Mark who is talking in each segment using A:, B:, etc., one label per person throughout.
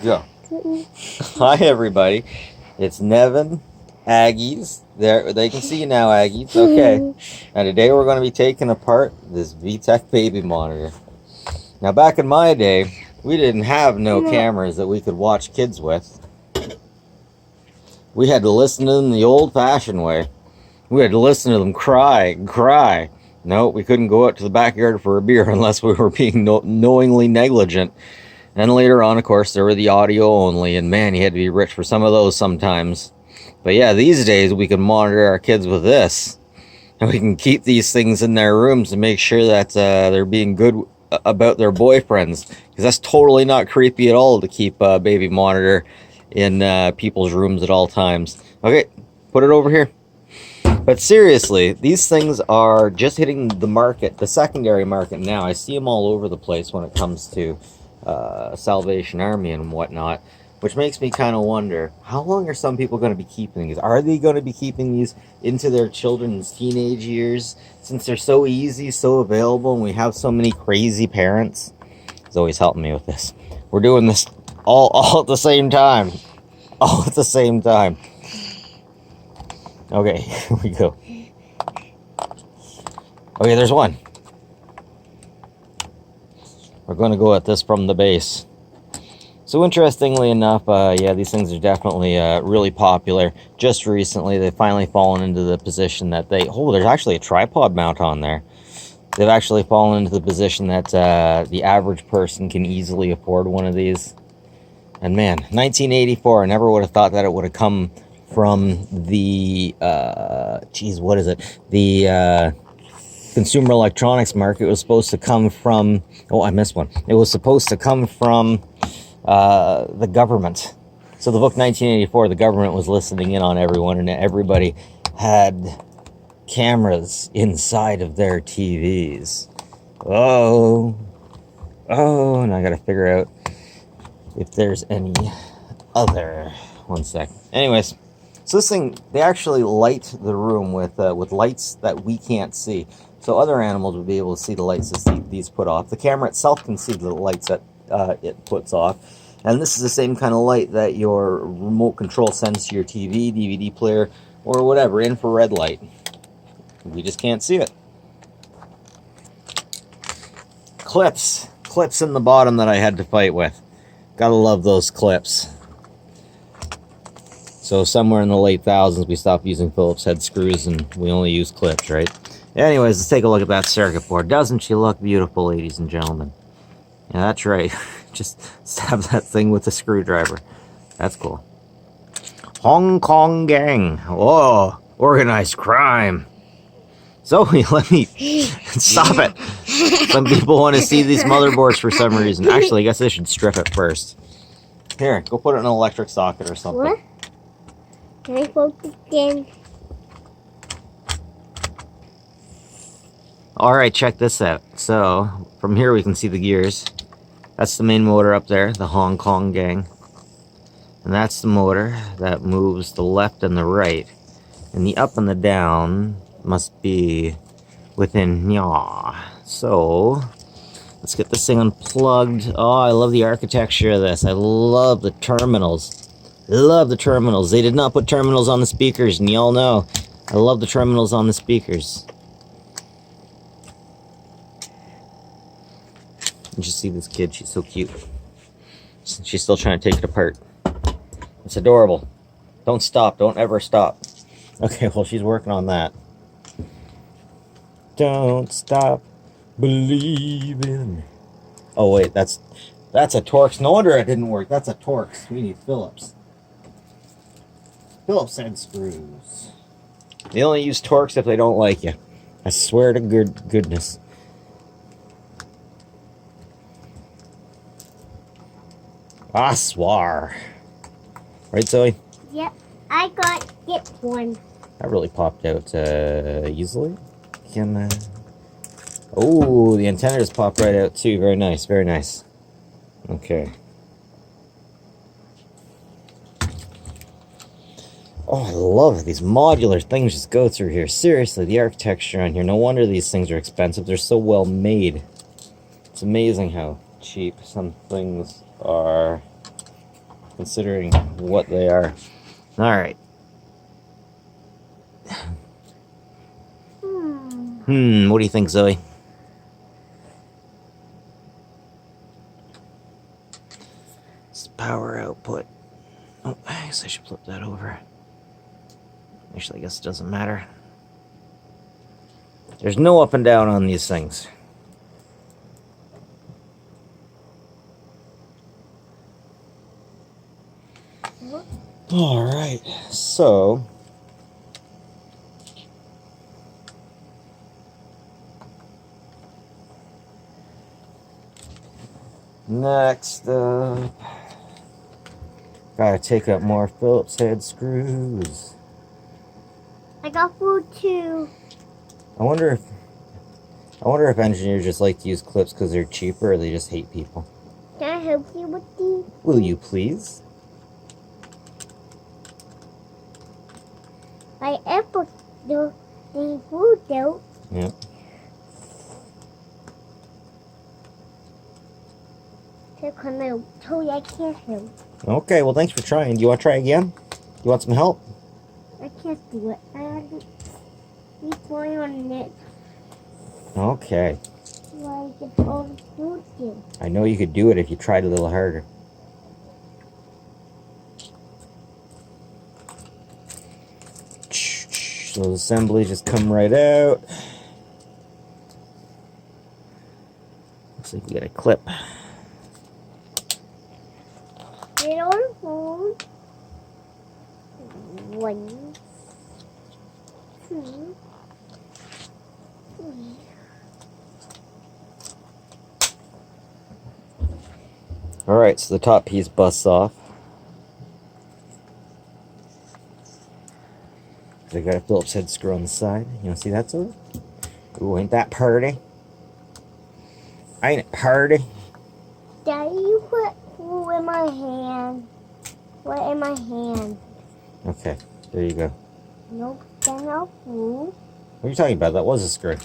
A: Go. Hi, everybody. It's Nevin, Aggies. There, they can see you now, Aggies. Okay. Now, today we're going to be taking apart this VTech baby monitor. Now, back in my day, we didn't have no cameras that we could watch kids with. We had to listen to them the old-fashioned way. We had to listen to them cry and cry. No, we couldn't go out to the backyard for a beer unless we were being knowingly negligent. And later on, of course, there were the audio only, and man, you had to be rich for some of those sometimes. But yeah, these days we can monitor our kids with this. And we can keep these things in their rooms to make sure that they're being good about their boyfriends. Because that's totally not creepy at all to keep a baby monitor in people's rooms at all times. Okay, put it over here. But seriously, these things are just hitting the market, the secondary market now. I see them all over the place when it comes to Salvation Army and whatnot, which makes me kind of wonder, how long are some people going to be keeping these? Are they going to be keeping these into their children's teenage years, since they're so easy, so available, and we have so many crazy parents? He's always helping me with this. We're doing this all at the same time. All at the same time. Okay, here we go. Okay, there's one. We're going to go at this from the base. So interestingly enough, yeah, these things are definitely really popular. Just recently, they've finally fallen into the position that they... Oh, there's actually a tripod mount on there. They've actually fallen into the position that the average person can easily afford one of these. And man, 1984, I never would have thought that it would have come from the... geez, what is it? The... consumer electronics market. It was supposed to come from... Oh, I missed one. It was supposed to come from the government. So the book 1984, the government was listening in on everyone, and everybody had cameras inside of their TVs. Oh, and I gotta figure out if there's any other... One sec. Anyways, so this thing, they actually light the room with lights that we can't see. So other animals would be able to see the lights that these put off. The camera itself can see the lights that it puts off. And this is the same kind of light that your remote control sends to your TV, DVD player, or whatever, infrared light. We just can't see it. Clips. Clips in the bottom that I had to fight with. Gotta love those clips. So somewhere in the late thousands, we stopped using Phillips head screws and we only use clips, right? Anyways, let's take a look at that circuit board. Doesn't she look beautiful, ladies and gentlemen? Yeah, that's right. Just stab that thing with a screwdriver. That's cool. Hong Kong gang. Oh, organized crime. Zoe, let me... Stop it. Some people want to see these motherboards for some reason. Actually, I guess I should strip it first. Here, go put it in an electric socket or something.
B: What? Can I focus again?
A: Alright, check this out. So, from here we can see the gears. That's the main motor up there, the Hong Kong gang. And that's the motor that moves the left and the right. And the up and the down must be within yaw. So, let's get this thing unplugged. Oh, I love the architecture of this. I love the terminals. Love the terminals. They did not put terminals on the speakers, and y'all know I love the terminals on the speakers. You just see this kid, she's so cute. She's still trying to take it apart. It's adorable. Don't stop, don't ever stop. Okay, well, she's working on that. Don't stop believing. Oh wait, that's a Torx. No wonder it didn't work. That's a Torx. We need Phillips. Phillips head screws. They only use Torx if they don't like you. I swear to goodness. I swear. Right, Zoe?
B: Yep, I got it one.
A: That really popped out easily. Oh, the antenna just popped right out too. Very nice, very nice. Okay. Oh, I love it. These modular things just go through here. Seriously, the architecture on here. No wonder these things are expensive. They're so well made. It's amazing how cheap some things are. considering what they are. All right. What do you think, Zoe? It's the power output. Oh, I guess I should flip that over. Actually, I guess it doesn't matter. There's no up and down on these things. All right, so next up, gotta take out more Phillips head screws.
B: I got food too.
A: I wonder if engineers just like to use clips because they're cheaper, or they just hate people.
B: Can I help you with these?
A: Will you please?
B: I put the food out.
A: Yep.
B: To come out, so I can't help.
A: Okay, well, thanks for trying. Do you want to try again? Do you want some help?
B: I can't do it. I have to keep going on it.
A: Okay.
B: Why get all the food in?
A: I know you could do it if you tried a little harder. So the assemblies just come right out. Looks like we got a clip.
B: Get on the phone. 1, 2, 3.
A: Alright, so the top piece busts off. I got a Phillips head screw on the side. You want to see that, Zoe? Ooh, ain't that pretty? Ain't it pretty?
B: Daddy, you put food in my hand. What in my hand?
A: Okay, there you go.
B: Nope, that's not food.
A: What are you talking about? That was a screw.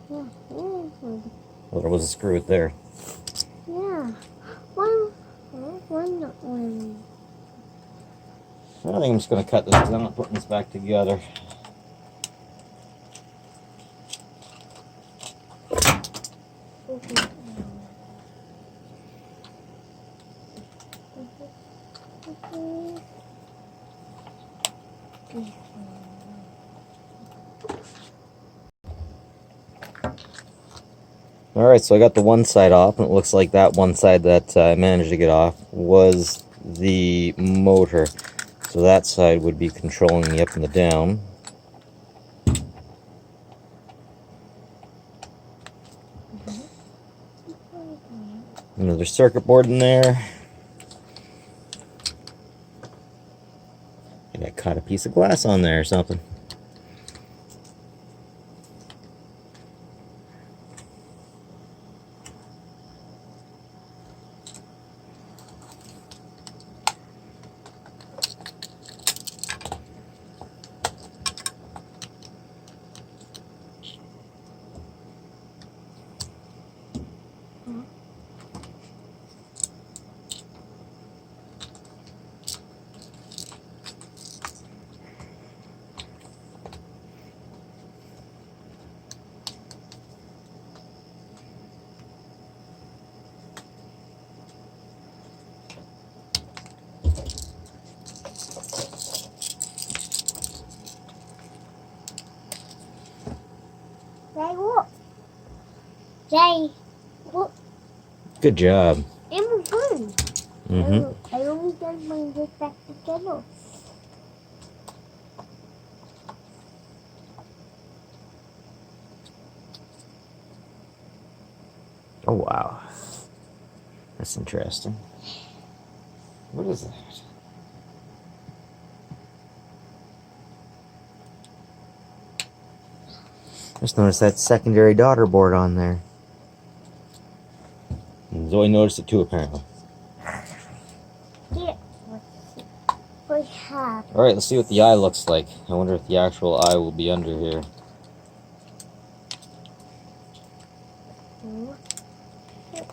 B: Yeah, food.
A: Well, there was a screw there.
B: Yeah. One.
A: I think I'm just going to cut this because I'm not putting this back together. Alright, so I got the one side off, and it looks like that one side that I managed to get off was the motor. So that side would be controlling the up and the down. Another circuit board in there. And I caught a piece of glass on there or something.
B: Jay, look. Jay, look.
A: Good job.
B: It was good.
A: Mm-hmm.
B: I only done my this back together.
A: Oh, wow. That's interesting. What is that? Just noticed that secondary daughter board on there. And Zoe noticed it too, apparently.
B: Here, we have.
A: Alright, let's see what the eye looks like. I wonder if the actual eye will be under here.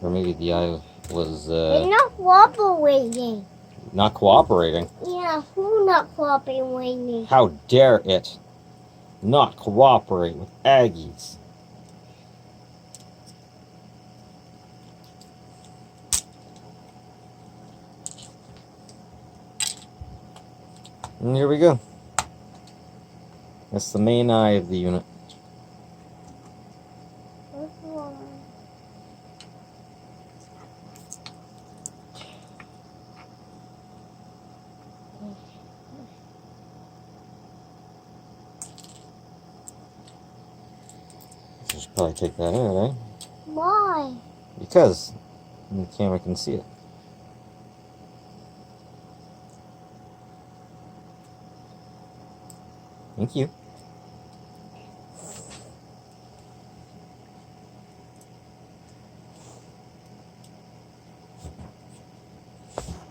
A: Or maybe the eye was
B: They're not cooperating.
A: not cooperating.
B: Yeah, who not cooperating?
A: How dare it not cooperate with Aggies? And here we go. That's the main eye of the unit. I should probably take that out, eh?
B: Why?
A: Because the camera can see it. Thank you.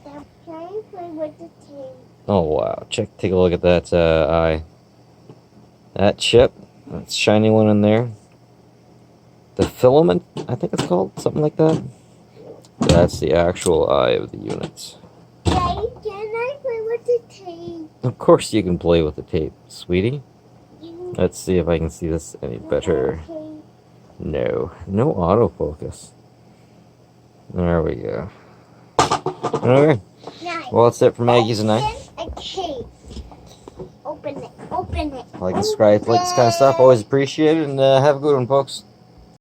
B: I'm trying to play with the tape.
A: Oh wow! Take a look at that eye. That chip, that shiny one in there. The filament, I think it's called, something like that. That's the actual eye of the unit.
B: Daddy, can I play with the tape?
A: Of course you can play with the tape, sweetie. Let's see if I can see this any better. No autofocus. There we go. Okay. Well, that's it for Maggie's and I.
B: A tape. Open it. Open it.
A: Like and subscribe, like this kind of stuff. Always appreciate it, and have a good one, folks.